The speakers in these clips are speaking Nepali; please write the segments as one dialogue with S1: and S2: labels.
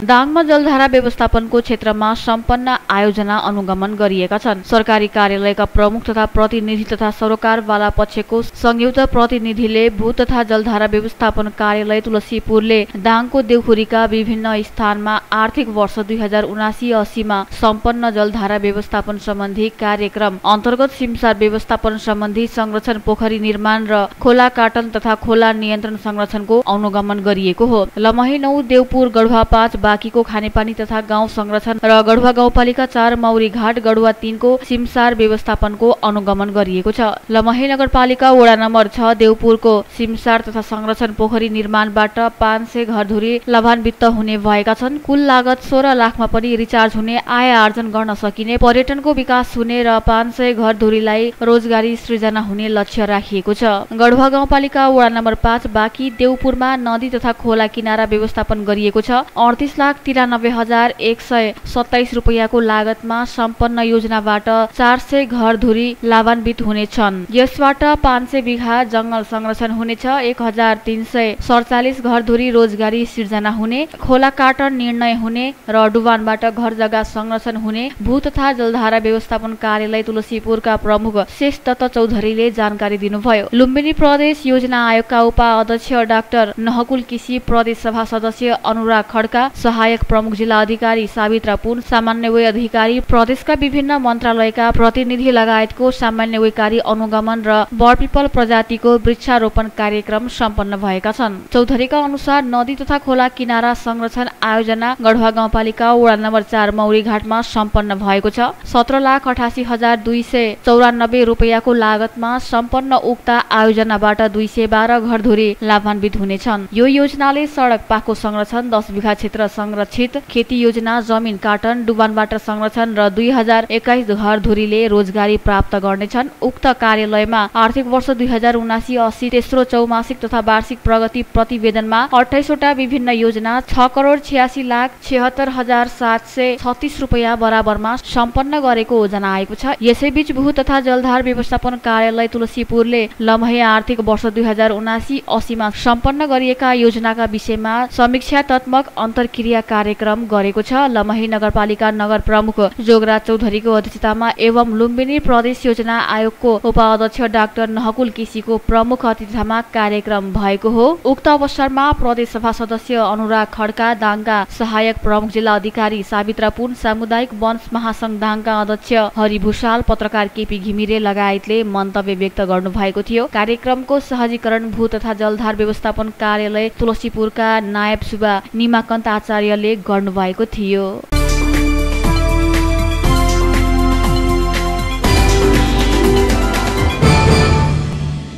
S1: दाङमा जलधारा व्यवस्थापनको क्षेत्रमा सम्पन्न आयोजना अनुगमन गरिएका छन्। सरकारी कार्यालयका प्रमुख तथा प्रतिनिधि तथा सरोकारवाला पक्षको संयुक्त प्रतिनिधिले भू तथा जलधारा व्यवस्थापन कार्यालय तुलसीपुरले दाङको देउखुरीका विभिन्न स्थानमा आर्थिक वर्ष 2079-80 मा सम्पन्न जलधारा व्यवस्थापन सम्बन्धी कार्यक्रम अन्तर्गत सिमसार व्यवस्थापन सम्बन्धी संरक्षण पोखरी निर्माण र खोला काटन तथा खोला नियन्त्रण संरक्षणको अनुगमन गरिएको हो। लमही 9 देउपुर गढुवा 5 बाँकीको खानेपानी तथा गाउँ संरक्षण र गढुवा गाउँपालिका 4 मौरी घाट गढुवा 3 को सिमसार व्यवस्थापनको अनुगमन गरिएको छ। लमही नगरपालिका वडा नम्बर 6 देउपुरको सिमसार तथा संरक्षण पोखरी निर्माणबाट 500 घरधुरी लाभान्वित हुने भएका छन्। कुल लागत 16 लाखमा पनि रिचार्ज हुने, आय आर्जन गर्न सकिने, पर्यटनको विकास हुने र 500 घरधुरीलाई रोजगारी सृजना हुने लक्ष्य राखिएको छ। गढुवा गाउँपालिका वडा नम्बर 5 बाँकी देउपुरमा नदी तथा खोला किनारा व्यवस्थापन गरिएको छ। 38,93,127 रुपैयाँको लागतमा सम्पन्न योजनाबाट 400 घरधुरी लाभान्वित हुनेछन्। यसबाट 500 बिघा जंगल संरक्षण हुनेछ, 1347 घरधुरी रोजगारी सिर्जना हुने, खोला काटन निर्णय हुने र डुबानबाट घर जग्गा संरक्षण हुने भू तथा जलधारा व्यवस्थापन कार्यालय तुलसीपुरका प्रमुख शेष दत्त चौधरीले जानकारी दिनुभयो। लुम्बिनी प्रदेश योजना आयोगका उपाध्यक्ष डाक्टर नहकुल किसी, प्रदेश सभा सदस्य अनुराग खड्का, सहायक प्रमुख जिल्ला अधिकारी सावित्रा पुन, सामान्यवय अधिकारी, प्रदेशका विभिन्न मन्त्रालयका प्रतिनिधि लगायतको सामान्यवयकारी अनुगमन र बरपिपल प्रजातिको वृक्षारोपण कार्यक्रम सम्पन्न भएका छन्। चौधरीका अनुसार नदी तथा खोला किनारा संरक्षण आयोजना गढुवा गाउँपालिका वडा नम्बर 4 मौरी घाटमा सम्पन्न भएको छ। 17,88,294 रुपैयाँको लागतमा सम्पन्न उक्त आयोजनाबाट 212 घरधुरी लाभान्वित हुनेछन्। यो योजनाले सडक पाको संरक्षण, 10 बिघा क्षेत्र संरक्षित, खेती योजना, जमिन काटन, डुबानबाट संरक्षण र 2021 घरधुरीले रोजगारी प्राप्त गर्नेछन्। उक्त कार्यालयमा आर्थिक वर्ष 2079-80 तेस्रो चौमासिक तथा वार्षिक प्रगति प्रतिवेदनमा 28 वटा विभिन्न योजना 6,86,76,736 रुपैयाँ बराबरमा सम्पन्न गरेको जनाएको छ। यसैबीच भू तथा जलधार व्यवस्थापन कार्यालय तुलसीपुरले लमही आर्थिक वर्ष 2079-80 मा सम्पन्न गरिएका योजनाका विषयमा समीक्षात्मक अन्तर्क्रिया कार्यक्रम गरेको छ। लमही नगरपालिका नगर प्रमुख जोगराज चौधरीको अध्यक्षतामा एवं लुम्बिनी प्रदेश योजना आयोगको उपाध्यक्ष डाक्टर नहकुल किसीको प्रमुख अतिथिमा कार्यक्रम भएको हो। उक्त अवसरमा प्रदेश सभा सदस्य अनुराग खड्का, दाङका सहायक प्रमुख जिल्ला अधिकारी सावित्रा पुन, सामुदायिक वंश महासंघ दाङका अध्यक्ष हरि भूषाल, पत्रकार केपी घिमिरे लगायतले मन्तव्य व्यक्त गर्नु भएको थियो। कार्यक्रमको सहजीकरण भू तथा जलधार व्यवस्थापन कार्यालय तुलसीपुरका नायब सुबा निमाकन्त आचार्यले गर्नुभएको थियो।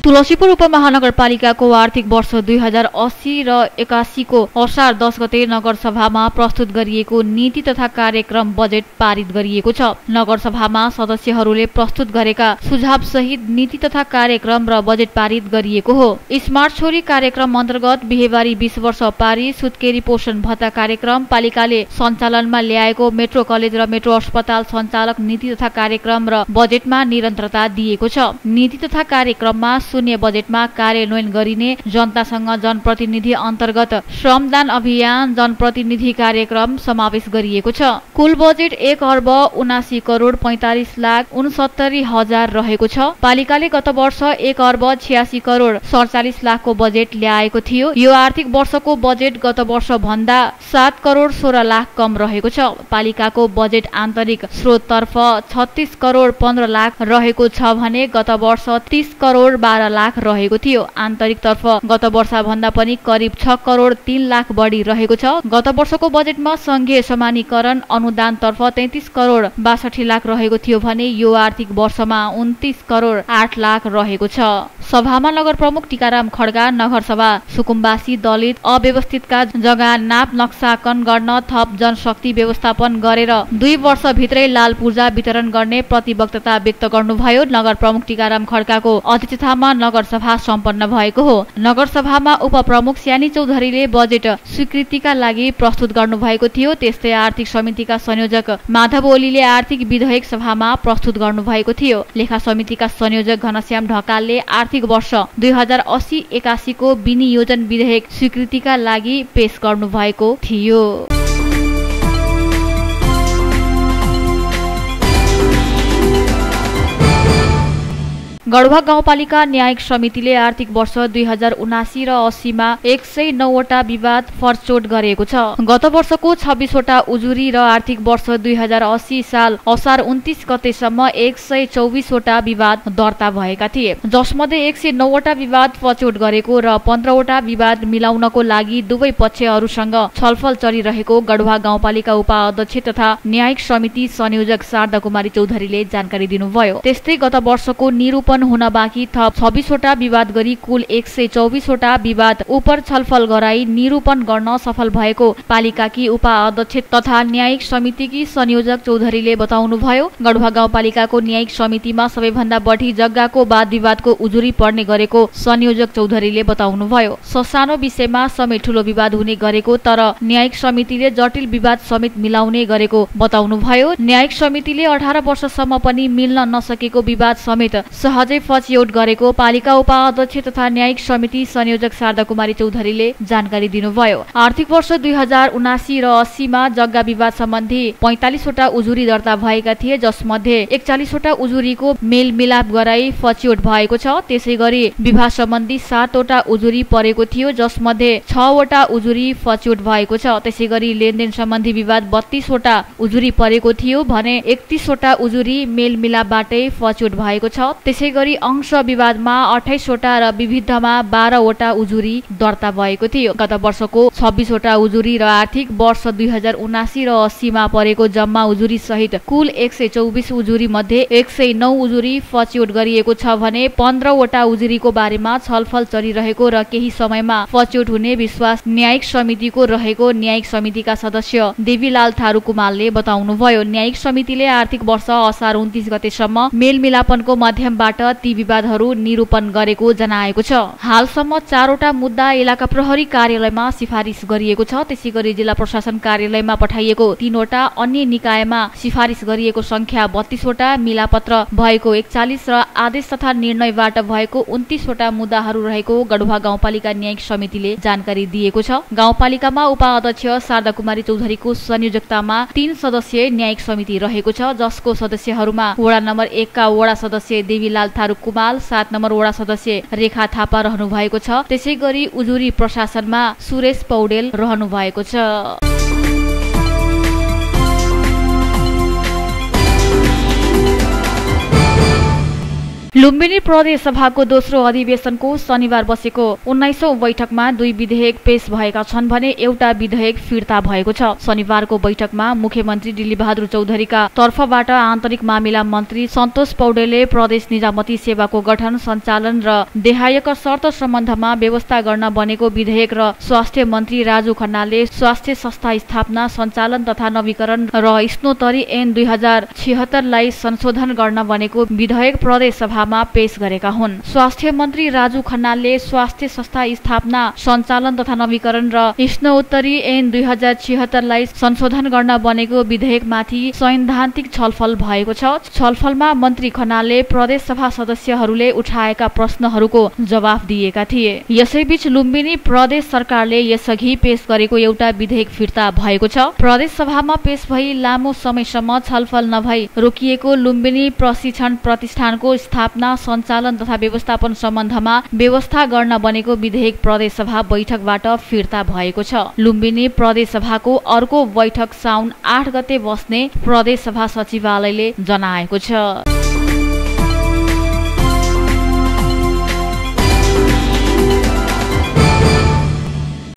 S1: तुलसीपुर उपमहानगरपालिकाको आर्थिक वर्ष 2080 र 81 को असार 10 गते नगरसभामा प्रस्तुत गरिएको नीति तथा कार्यक्रम बजेट पारित गरिएको छ। नगरसभामा सदस्यहरूले प्रस्तुत गरेका सुझाव सहित नीति तथा कार्यक्रम र बजेट पारित गरिएको हो। स्मार्ट छोरी कार्यक्रम अन्तर्गत बिहेबारी 20 वर्ष पारी, सुत्केरी पोषण भत्ता कार्यक्रम, पालिकाले सञ्चालनमा ल्याएको मेट्रो कलेज र मेट्रो अस्पताल सञ्चालक नीति तथा कार्यक्रम र बजेटमा निरन्तरता दिएको छ। नीति तथा कार्यक्रममा शून्य बजेटमा कार्यान्वयन गरिने जनतासँग जनप्रतिनिधि अन्तर्गत श्रमदान अभियान जनप्रतिनिधि कार्यक्रम समावेश गरिएको छ। कुल बजेट 1,79,45,69,60,000 रहेको छ। पालिकाले गत वर्ष 1,86,47,00,000 बजेट ल्याएको थियो। यो आर्थिक वर्षको बजेट गत वर्ष भन्दा 7,16,00,000 कम रहेको छ। पालिकाको बजेट आन्तरिक स्रोततर्फ 36,15,00,000 रहेको छ भने गत वर्ष 30,12,00,000 रहेको थियो। आन्तरिक तर्फ गत वर्ष भन्दा पनि करिब 6,03,00,000 बढी रहेको छ। गत वर्षको बजेटमा संघीय समानीकरण अनुदान तर्फ 33,62,00,000 रहेको थियो भने यो आर्थिक वर्षमा 29,08,00,000 रहेको छ। सभामा नगर प्रमुख टीकाराम खड्का, नगरसभा सुकुम्बासी दलित अव्यवस्थितका जग्गा नाप नक्साकन गर्न थप जनशक्ति व्यवस्थापन गरेर 2 वर्षभित्रै लाल पूर्जा वितरण गर्ने प्रतिबद्धता व्यक्त गर्नुभयो। नगर प्रमुख टीकाराम खड्काको अध्यक्षतामा नगरसभा सम्पन्न भएको हो। नगरसभामा उपप्रमुख स्यानी चौधरीले बजेट स्वीकृतिका लागि प्रस्तुत गर्नुभएको थियो। त्यस्तै आर्थिक समितिका संयोजक माधव ओलीले आर्थिक विधेयक सभामा प्रस्तुत गर्नुभएको थियो। लेखा समितिका संयोजक घनश्याम ढकालले आर्थिक वर्ष 2080-81 को विनियोजन विधेयक स्वीकृतिका लागि पेश गर्नुभएको थियो। गढुवा गाउँपालिका न्यायिक समितिले आर्थिक वर्ष 2079 र 80 मा 109 वटा विवाद फरचोट गरेको छ। गत वर्षको 26 वटा उजुरी र आर्थिक वर्ष 2080 साल असार 29 गतेसम्म 124 वटा विवाद दर्ता भएका थिए, जसमध्ये 109 वटा विवाद फरचोट गरेको र 15 वटा विवाद मिलाउनको लागि दुवै पक्षहरूसँग छलफल चलिरहेको गढुवा गाउँपालिका उपाध्यक्ष तथा न्यायिक समिति संयोजक शारदा कुमारी चौधरीले जानकारी दिनुभयो। त्यस्तै गत वर्षको निरूपण हुन बाँकी थप 26 वटा विवाद गरी कुल 124 वटा विवाद उपर छलफल गराई निरूपण गर्न सफल भएको पालिकाकी उपाध्यक्ष तथा न्यायिक समितिकी संयोजक चौधरीले बताउनुभयो। गढुवा गाउँपालिकाको न्यायिक समितिमा सबैभन्दा बढी जग्गाको वाद विवादको उजुरी पर्ने गरेको संयोजक चौधरीले बताउनुभयो। ससानो विषयमा समेत ठूलो विवाद हुने गरेको तर न्यायिक समितिले जटिल विवाद समेत मिलाउने गरेको बताउनुभयो। न्यायिक समितिले 18 वर्षसम्म पनि मिल्न नसकेको विवाद समेत सहजै फचौट गरेको पालिका उपाध्यक्ष तथा न्यायिक समिति संयोजक शारदा कुमारी चौधरीले जानकारी दिनुभयो। आर्थिक वर्ष 2079 र 80 मा जग्गा विवाद सम्बन्धी 45 वटा उजुरी दर्ता भएका थिए, जसमध्ये 41 वटा उजुरीको मेलमिलाप गराई फचौट भएको छ। त्यसैगरी विवाद सम्बन्धी 7 वटा उजुरी परेको थियो, जसमध्ये 6 वटा उजुरी फचौट भएको छ। त्यसैगरी लेनदेन सम्बन्धी विवाद 32 वटा उजुरी परेको थियो भने 31 वटा उजुरी मेलमिलापबाटै फचौट भएको छ। त्यसैगरी अंश विवादमा 28 वटा र विविधमा 12 वटा उजुरी दर्ता भएको थियो। गत वर्षको 26 वटा उजुरी र आर्थिक वर्ष 2079 र 80 मा परेको जम्मा उजुरी सहित कुल 124 उजुरी मध्ये 109 उजुरी फचौट गरिएको छ भने 15 वटा उजुरीको बारेमा छलफल चलिरहेको र केही समयमा फचौट हुने विश्वास न्यायिक समितिको रहेको न्यायिक समितिका सदस्य देवीलाल थारू कुमारले बताउनुभयो। न्यायिक समितिले आर्थिक वर्ष असार 29 गतेसम्म मेलमिलापनको माध्यमबाट ती विवादहरू निरूपण गरेको जनाएको छ। हालसम्म 4 वटा मुद्दा इलाका प्रहरी कार्यालयमा सिफारिस गरिएको छ। त्यसैगरी जिल्ला प्रशासन कार्यालयमा पठाइएको 3 वटा, अन्य निकायमा सिफारिस गरिएको संख्या 32 वटा, मिलापत्र भएको 41 र आदेश तथा निर्णयबाट भएको 29 वटा मुद्दाहरू रहेको गढुवा गाउँपालिका न्यायिक समितिले जानकारी दिएको छ। गाउँपालिकामा उपाध्यक्ष शारदा कुमारी चौधरीको संयोजकतामा 3 सदस्यीय न्यायिक समिति रहेको छ, जसको सदस्यहरूमा वडा नम्बर 1 का वडा सदस्य देवीलाल थारू कुमार, 7 नम्बर वडा सदस्य रेखा थापा रहनु भएको छ। त्यसैगरी उजुरी प्रशासनमा सुरेश पौडेल रहनु भएको छ। लुम्बिनी प्रदेश सभाको दोस्रो अधिवेशनको शनिबार बसेको 19औं बैठकमा 2 विधेयक पेश भएका छन् भने एउटा विधेयक फिर्ता भएको छ। शनिबारको बैठकमा मुख्यमन्त्री डिल्लीबहादुर चौधरीका तर्फबाट आन्तरिक मामिला मन्त्री सन्तोष पौडेलले प्रदेश निजामती सेवाको गठन, सञ्चालन र देहायक शर्त सम्बन्धमा व्यवस्था गर्न बनेको विधेयक र स्वास्थ्य मन्त्री राजु खन्नालले स्वास्थ्य संस्था स्थापना, सञ्चालन तथा नवीकरण र स्नोतरी ऐन 2076 लाई संशोधन गर्न बनेको विधेयक प्रदेश सभा पेश गरेका हुन्। स्वास्थ्य मन्त्री राजु खन्नालले स्वास्थ्य संस्था स्थापना, सञ्चालन तथा नवीकरण र स्नोत्तरी ऐन 2076 लाई संशोधन गर्न बनेको विधेयकमाथि सैद्धान्तिक छलफल भएको छ। छलफलमा मन्त्री खन्नालले प्रदेश सभा सदस्यहरूले उठाएका प्रश्नहरूको जवाफ दिएका थिए। यसैबीच लुम्बिनी प्रदेश सरकारले यसअघि पेश गरेको एउटा विधेयक फिर्ता भएको छ। प्रदेश सभामा पेश भई लामो समयसम्म छलफल नभई रोकिएको लुम्बिनी प्रशिक्षण प्रतिष्ठानको स्थापना, सञ्चालन तथा व्यवस्थापन सम्बन्धमा व्यवस्था गर्न बनेको विधेयक प्रदेश सभा बैठकबाट फिर्ता भएको छ। लुम्बिनी प्रदेश सभाको अर्को बैठक साउन 8 गते बस्ने प्रदेश सभा सचिवालयले जनाएको छ।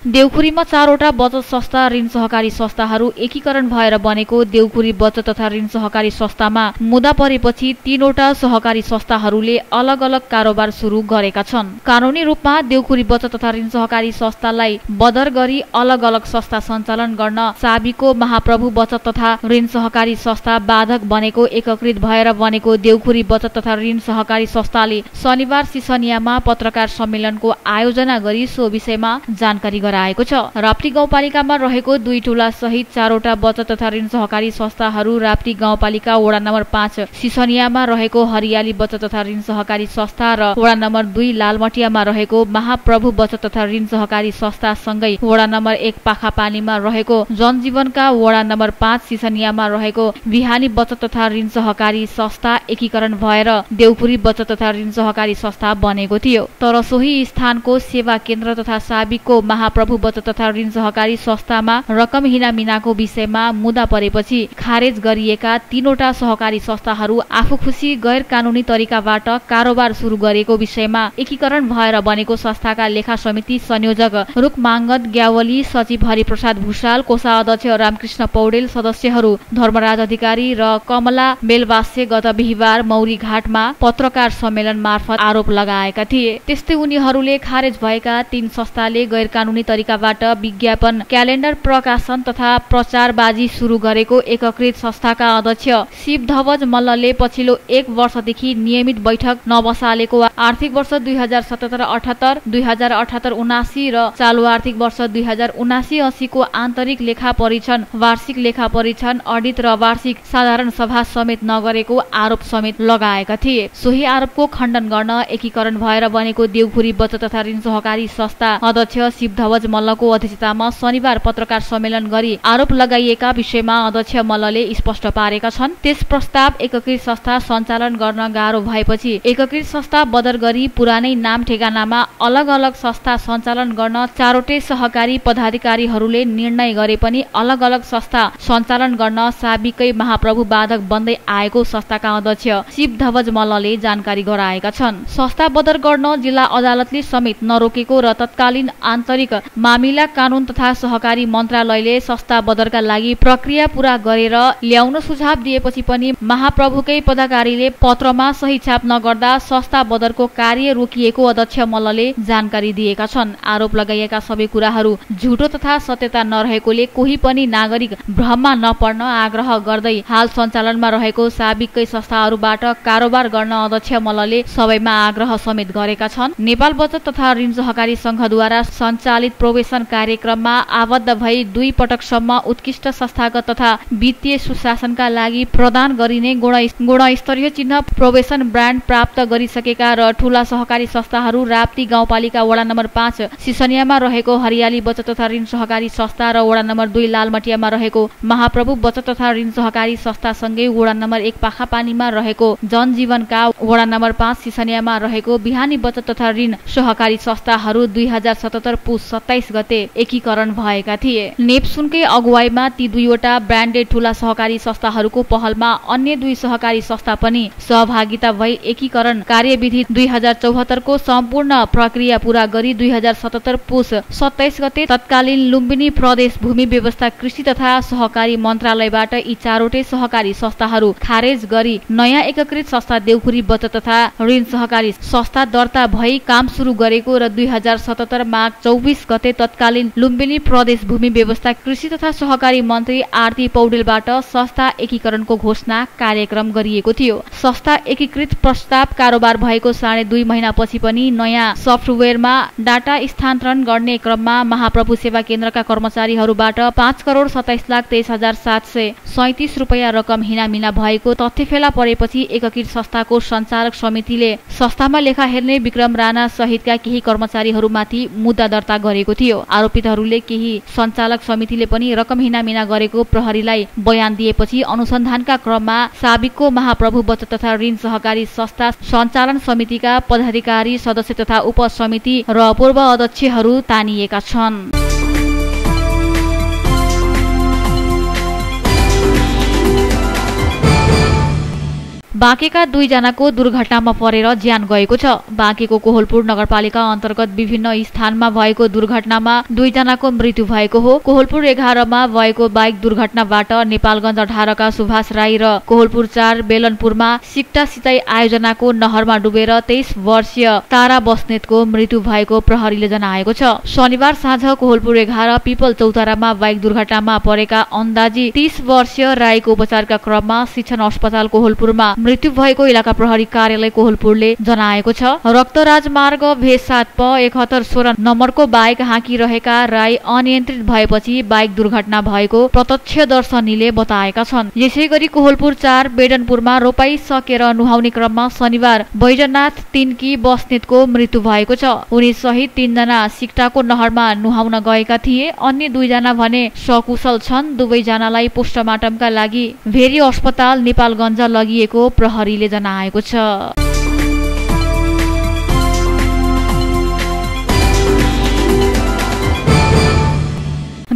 S1: देउखुरीमा 4 वटा बचत संस्था, ऋण सहकारी संस्थाहरू एकीकरण भएर बनेको देउखुरी बचत तथा ऋण सहकारी संस्थामा मुद्दा परेपछि 3 वटा सहकारी संस्थाहरूले अलग अलग कारोबार सुरु गरेका छन्। कानूनी रूपमा देउखुरी बचत तथा ऋण सहकारी संस्थालाई बदर गरी अलग अलग संस्था सञ्चालन गर्न साबीको महाप्रभु बचत तथा ऋण सहकारी संस्था बाधक बनेको एकीकृत भएर बनेको देउखुरी बचत तथा ऋण सहकारी संस्थाले शनिबार सिसनियामा पत्रकार सम्मेलनको आयोजना गरी सो विषयमा जानकारी गरायो। गराएको छ। राप्ती गाउँपालिकामा रहेको 2 टोला सहित 4वटा बचत तथा ऋण सहकारी संस्थाहरू राप्ती गाउँपालिका वडा नम्बर 5 सिसनियामा रहेको हरियाली बचत तथा ऋण सहकारी संस्था र वडा नम्बर 2 लालमटियामा रहेको महाप्रभु बचत तथा ऋण सहकारी संस्था सँगै वडा नम्बर 1 पाखापानीमा रहेको जनजीवनका वडा नम्बर 5 सिसनियामा रहेको बिहानी बचत तथा ऋण सहकारी संस्था एकीकरण भएर देउपुरी बचत तथा ऋण सहकारी संस्था बनेको थियो। तर सोही स्थानको सेवा केन्द्र तथा साबिकको महाप्रभु बचत तथा ऋण सहकारी संस्थामा रकम हिनामिनाको विषयमा मुद्दा परेपछि खारेज गरिएका 3वटा सहकारी संस्थाहरू आफू खुसी गैर कानूनी तरिकाबाट कारोबार सुरु गरेको विषयमा एकीकरण भएर बनेको संस्थाका लेखा समिति संयोजक रुकमांगद ग्यावली, सचिव हरिप्रसाद भूषाल, कोषाध्यक्ष रामकृष्ण पौडेल, सदस्यहरू धर्मराज अधिकारी र कमला बेलवासे गत बिहिबार मौरी घाटमा पत्रकार सम्मेलन मार्फत आरोप लगाएका थिए। त्यस्तै उनीहरूले खारेज भएका 3 संस्थाले गैर कानूनी तरिकाबाट विज्ञापन क्यालेण्डर प्रकाशन तथा प्रचारबाजी सुरु गरेको एकीकृत संस्थाका अध्यक्ष शिव ध्वज मल्लले पछिल्लो 1 वर्षदेखि नियमित बैठक नबसालेको आर्थिक वर्ष 2077-78, 2078-79 र चालु आर्थिक वर्ष 2079-80 को आन्तरिक लेखा परीक्षण, वार्षिक लेखा परीक्षण, अडिट र वार्षिक साधारण सभा समेत नगरेको आरोप समेत लगाएका थिए। सोही आरोपको खण्डन गर्न एकीकरण भएर बनेको देउपुरी बचत तथा ऋण सहकारी संस्था अध्यक्ष शिव ध्वज मल्लको अध्यक्षतामा शनिबार पत्रकार सम्मेलन गरी आरोप लगाइएका विषयमा अध्यक्ष मल्लले स्पष्ट पारेका छन्। त्यस प्रस्ताव एकीकृत संस्था सञ्चालन गर्न गाह्रो भएपछि एकीकृत संस्था बदर गरी पुरानै नाम ठेगानामा अलग अलग संस्था सञ्चालन गर्न 4वटै सहकारी पदाधिकारीहरूले निर्णय गरे पनि अलग अलग संस्था सञ्चालन गर्न साबिकै महाप्रभु बाधक बन्दै आएको संस्थाका अध्यक्ष शिव ध्वज मल्लले जानकारी गराएका छन्। संस्था बदर गर्न जिल्ला अदालतले समेत नरोकेको र तत्कालीन आन्तरिक मामिला कानून तथा सहकारी मन्त्रालयले संस्था बदरका लागि प्रक्रिया पूरा गरेर ल्याउन सुझाव दिएपछि पनि महाप्रभुकै पदाधिकारीले पत्रमा सही छाप नगर्दा संस्था बदरको कार्य रोकिएको अध्यक्ष मल्लले जानकारी दिएका छन्। आरोप लगाइएका सबै कुराहरू झुटो तथा सत्यता नरहेकोले कोही पनि नागरिक भ्रममा नपर्न आग्रह गर्दै हाल सञ्चालनमा रहेको साबिककै संस्थाहरूबाट कारोबार गर्न अध्यक्ष मल्लले सबैमा आग्रह समेत गरेका छन्। नेपाल बचत तथा ऋण सहकारी संघद्वारा सञ्चालित प्रोबेसन कार्यक्रममा आबद्ध भई 2 पटकसम्म उत्कृष्ट संस्थागत तथा वित्तीय सुशासनका लागि प्रदान गरिने गुणस्तरीय चिन्ह प्रोबेसन ब्रान्ड प्राप्त गरिसकेका र ठूला सहकारी संस्थाहरू राप्ती गाउँपालिका वडा नम्बर 5 सिसनियामा रहेको हरियाली बचत तथा ऋण सहकारी संस्था र वडा नम्बर 2 लालमटियामा रहेको महाप्रभु बचत तथा ऋण सहकारी संस्था सँगै वडा नम्बर 1 पाखापानीमा रहेको जनजीवनका वडा नम्बर 5 सिसनियामा रहेको बिहानी बचत तथा ऋण सहकारी संस्थाहरू 2077 पुस 27 गते एकीकरण भएका थिए। नेप्सुनकै अगुवाईमा ती 2वटा ब्रान्डेड ठूला सहकारी संस्थाहरूको पहलमा अन्य 2 सहकारी संस्था पनि सहभागिता भई एकीकरण कार्यविधि 2074 को सम्पूर्ण प्रक्रिया पूरा गरी 2077 पुस 27 गते तत्कालीन लुम्बिनी प्रदेश भूमि व्यवस्था कृषि तथा सहकारी मन्त्रालयबाट यी 4वटै सहकारी संस्थाहरू खारेज गरी नयाँ एकीकृत संस्था देउपुरी बचत तथा ऋण सहकारी संस्था दर्ता भई काम सुरु गरेको र 2077 माघ 24 गते तत्कालीन लुम्बिनी प्रदेश भूमि व्यवस्था कृषि तथा सहकारी मन्त्री आरती पौडेलबाट संस्था एकीकरणको घोषणा कार्यक्रम गरिएको थियो। संस्था एकीकृत प्रस्ताव कारोबार भएको 2.5 महिनापछि पनि नयाँ सफ्टवेयरमा डाटा स्थानान्तरण गर्ने क्रममा महाप्रभु सेवा केन्द्रका कर्मचारीहरूबाट 5,27,23,737 रुपैयाँ रकम हिनामिना भएको तथ्य फेला परेपछि एकीकृत संस्थाको सञ्चालक समितिले संस्थामा लेखा हेर्ने विक्रम राणा सहितका केही कर्मचारीहरूमाथि मुद्दा दर्ता गरेको थियो। आरोपितहरूले केही सञ्चालक समितिले पनि रकम हिनामिना गरेको प्रहरीलाई बयान दिएपछि अनुसन्धानका क्रममा साबिकको महाप्रभु बचत तथा ऋण सहकारी संस्था सञ्चालन समितिका पदाधिकारी, सदस्य तथा उपसमिति र पूर्व अध्यक्षहरू तानिएका छन्। बाँकेका 2 जनाको दुर्घटनामा परेर ज्यान गएको छ। बाँकेको कोहलपुर नगरपालिका अन्तर्गत विभिन्न स्थानमा भएको दुर्घटनामा 2 जनाको मृत्यु भएको हो। कोहलपुर 11 मा भएको बाइक दुर्घटनाबाट नेपालगञ्ज 18 का सुभाष राई र कोहलपुर 4 बेलनपुरमा सिक्टा सिँचाइ आयोजनाको नहरमा डुबेर 23 वर्षीय तारा बस्नेतको मृत्यु भएको प्रहरीले जनाएको छ। शनिबार साँझ कोहलपुर 11 पिपल चौतारामा बाइक दुर्घटनामा परेका अन्दाजी 30 वर्षीय राईको उपचारका क्रममा शिक्षण अस्पताल कोहलपुरमा मृत्यु भएको इलाका प्रहरी कार्यालय कोहलपुरले जनाएको छ। रक्त राजमार्ग भेष 7 प 71 16 नम्बरको बाइक हाँकिरहेका राई अनियन्त्रित भएपछि बाइक दुर्घटना भएको प्रत्यक्षदर्शीले बताएका छन्। यसैगरी कोहलपुर 4 बेडनपुरमा रोपाई सकेर नुहाउने क्रममा शनिबार बैजनाथ 3 की बस्नेतको मृत्यु भएको छ। उनी सहित 3 जना सिक्टाको नहरमा नुहाउन गएका थिए। अन्य 2 जना भने सकुशल छन्। दुवै जनालाई पोस्टमार्टमका लागि भेरी अस्पताल नेपालगञ्ज लगिएको प्रहरीले जनाएको छ।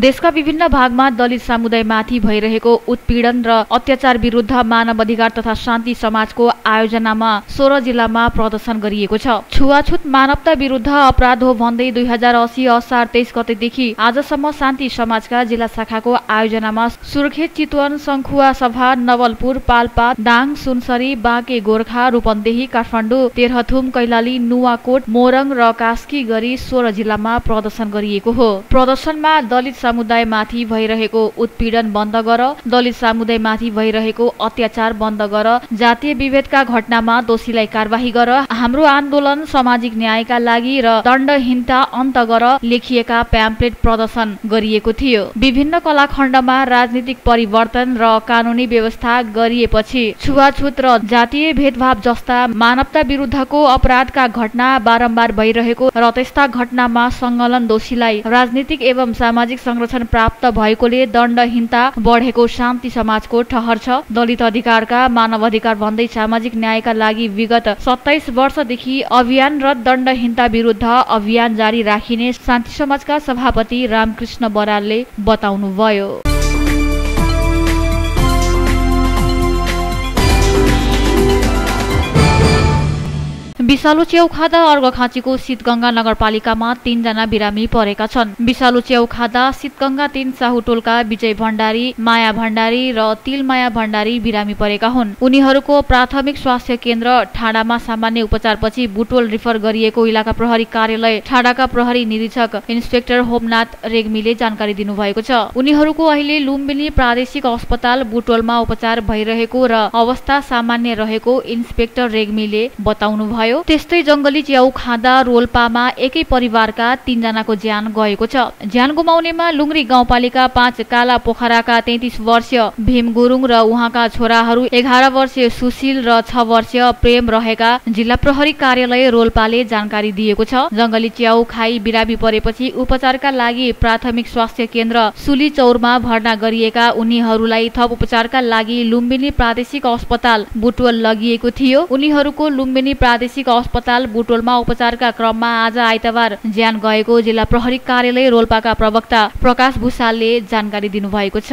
S1: देशका विभिन्न भागमा दलित समुदायमाथि भइरहेको उत्पीडन र अत्याचार विरुद्ध मानव अधिकार तथा शान्ति समाजको आयोजनामा 16 जिल्लामा प्रदर्शन गरिएको छ। छुवाछुत मानवता विरुद्ध अपराध हो भन्दै 2080 असार 23 गतेदेखि आजसम्म शान्ति समाजका जिल्ला शाखाको आयोजनामा सुर्खेत, चितवन, सङ्खुवा सभा, नवलपुर, पाल्पा, दाङ, सुनसरी, बाँके गोर्खा, रूपन्देही, काठमाडौँ, तेह्रथुम, कैलाली, नुवाकोट, मोरङ र कास्की गरी 16 जिल्लामा प्रदर्शन गरिएको हो। प्रदर्शनमा दलित समुदायमाथि भइरहेको उत्पीडन बन्द गर, दलित समुदायमाथि भइरहेको अत्याचार बन्द गर, जातीय विभेदका घटनामा दोषीलाई कारबाही गर, हाम्रो आन्दोलन सामाजिक न्यायका लागि र दण्डहीनता अन्त गर लेखिएका प्याम्पलेट प्रदर्शन गरिएको थियो। विभिन्न कलाखण्डमा राजनीतिक परिवर्तन र कानुनी व्यवस्था गरिएपछि छुवाछुत र जातीय भेदभाव जस्ता मानवता विरुद्धको अपराधका घटना बारम्बार भइरहेको र त्यस्ता घटनामा संलग्न दोषीलाई राजनीतिक एवं सामाजिक संरक्षण प्राप्त भएकोले दण्डहीनता बढेको शान्ति समाजको ठहर छ। दलित अधिकारका मानव अधिकार भन्दै सामाजिक न्यायका लागि विगत 27 वर्षदेखि अभियान र दण्डहीनता विरुद्ध अभियान जारी राखिने शान्ति समाजका सभापति रामकृष्ण बरालले बताउनुभयो। विषालु च्याउखादा अर्घखाँचीको शीतगंगा नगरपालिकामा 3 जना बिरामी परेका छन्। विषालु च्याउखादा शीतगंगा 3 साहुटोलका विजय भण्डारी, माया भण्डारी र तिलमाया भण्डारी बिरामी परेका हुन्। उनीहरूको प्राथमिक स्वास्थ्य केन्द्र ठाडामा सामान्य उपचारपछि बुटोल रिफर गरिएको इलाका प्रहरी कार्यालय ठाडाका प्रहरी निरीक्षक इन्स्पेक्टर होमनाथ रेग्मीले जानकारी दिनुभएको छ। उनीहरूको अहिले लुम्बिनी प्रादेशिक अस्पताल बुटोलमा उपचार भइरहेको र अवस्था सामान्य रहेको इन्स्पेक्टर रेग्मीले बताउनुभयो। त्यस्तै जंगली च्याउ खाँदा रोल्पामा एकै परिवारका 3 जनाको ज्यान गएको छ। ज्यान गुमाउनेमा लुङ्ग्री गाउँपालिका 5 काला पोखराका 33 वर्षीय भीम गुरुङ र उहाँका छोराहरू 11 वर्षीय सुशील र 6 वर्षीय प्रेम रहेका जिल्ला प्रहरी कार्यालय रोल्पाले जानकारी दिएको छ। जंगली च्याउ खाई बिरामी परेपछि उपचारका लागि प्राथमिक स्वास्थ्य केन्द्र सुली चौरमा भर्ना गरिएका उनीहरूलाई थप उपचारका लागि लुम्बिनी प्रादेशिक अस्पताल बुटवल लगिएको थियो। उनीहरूको लुम्बिनी प्रादेशिक अस्पताल बुटोलमा उपचारका क्रममा आज आइतबार ज्यान गएको जिल्ला प्रहरी कार्यालय रोल्पाका प्रवक्ता प्रकाश भूषालले जानकारी दिनुभएको छ।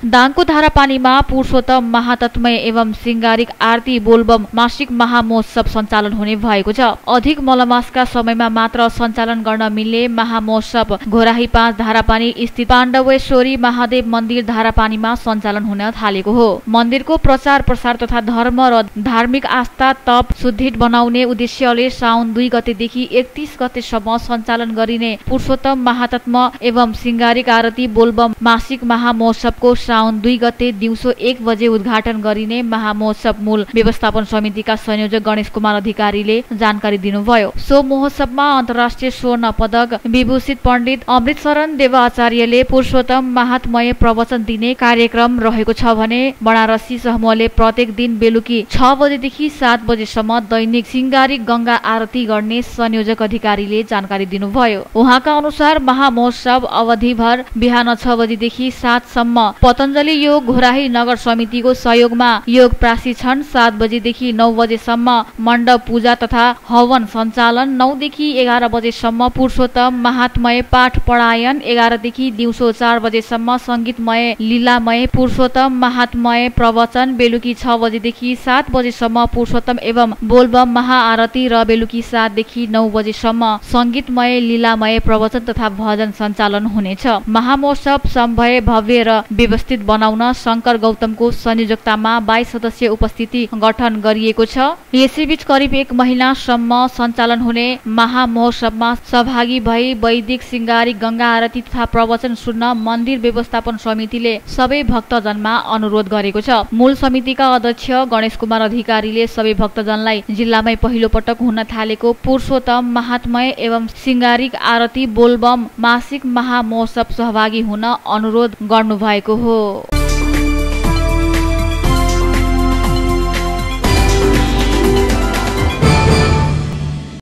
S1: दाङको धारापानीमा पुरुषोत्तम महातत्मय एवं सिंगारिक आरती बोलबम मासिक महामहोत्सव सञ्चालन हुने भएको छ। अधिक मलमासका समयमा मात्र सञ्चालन गर्न मिल्ने महामहोत्सव घोराही 5 धारापानी स्थित पाण्डवेश्वरी महादेव मन्दिर धारापानीमा सञ्चालन हुन थालेको हो। मन्दिरको प्रचार प्रसार तथा धर्म र धार्मिक आस्था तप सुदृढ बनाउने उद्देश्यले साउन 2 गतेदेखि 31 गतेसम्म सञ्चालन गरिने पुरुषोत्तम महातत्म एवं सिंगारिक आरती बोलबम मासिक महामहोत्सवको साउन 2 गते दिउँसो 1 बजे उद्घाटन गरिने महामहोत्सव मूल व्यवस्थापन समितिका संयोजक गणेश कुमार अधिकारीले जानकारी दिनुभयो। सो महोत्सवमा अन्तर्राष्ट्रिय स्वर्ण पदक विभूषित पण्डित अमृतशरण देवाचार्यले पुरुषोत्तम महात्मय प्रवचन दिने कार्यक्रम रहेको छ भने बनारसी समूहले प्रत्येक दिन बेलुकी 6 बजेदेखि 7 बजेसम्म दैनिक सिंगारिक गंगा आरती गर्ने संयोजक अधिकारीले जानकारी दिनुभयो। उहाँका अनुसार महामहोत्सव अवधिभर बिहान 6 बजेदेखि 7 सम्म पतञ्जलि योग घोराही नगर समितिको सहयोगमा योग प्रशिक्षण, 7 बजेदेखि 9 बजेसम्म मण्डप पूजा तथा हवन सञ्चालन, 9 देखि 11 बजेसम्म पुरुषोत्तम महात्मय पाठ पढायन, 11 देखि दिउँसो 4 बजेसम्म संगीतमय लीलामय पुरुषोत्तम महात्मय प्रवचन, बेलुकी 6 बजेदेखि 7 बजेसम्म पुरुषोत्तम एवं बोलबम महाआरती र बेलुकी 7 देखि 9 बजेसम्म संगीतमय लीलामय प्रवचन तथा भजन सञ्चालन हुनेछ। महामहोत्सव सम्भय भव्य र व्यवस्थित बनाउन शंकर गौतमको संयोजकतामा 22 सदस्यीय उपस्थिति गठन गरिएको छ। यसैबीच करिब 1 महिनासम्म सञ्चालन हुने महामहोत्सवमा सहभागी भई वैदिक सिंगारी गंगा आरती तथा प्रवचन सुन्न मन्दिर व्यवस्थापन समितिले सबै भक्तजनमा अनुरोध गरेको छ। मूल समितिका अध्यक्ष गणेश कुमार अधिकारीले सबै भक्तजनलाई जिल्लामै पहिलो पटक हुन थालेको पुरुषोत्तम महात्म्य एवं सिंगारिक आरती बोलबम मासिक महामहोत्सव सहभागी हुन अनुरोध गर्नुभएको हो।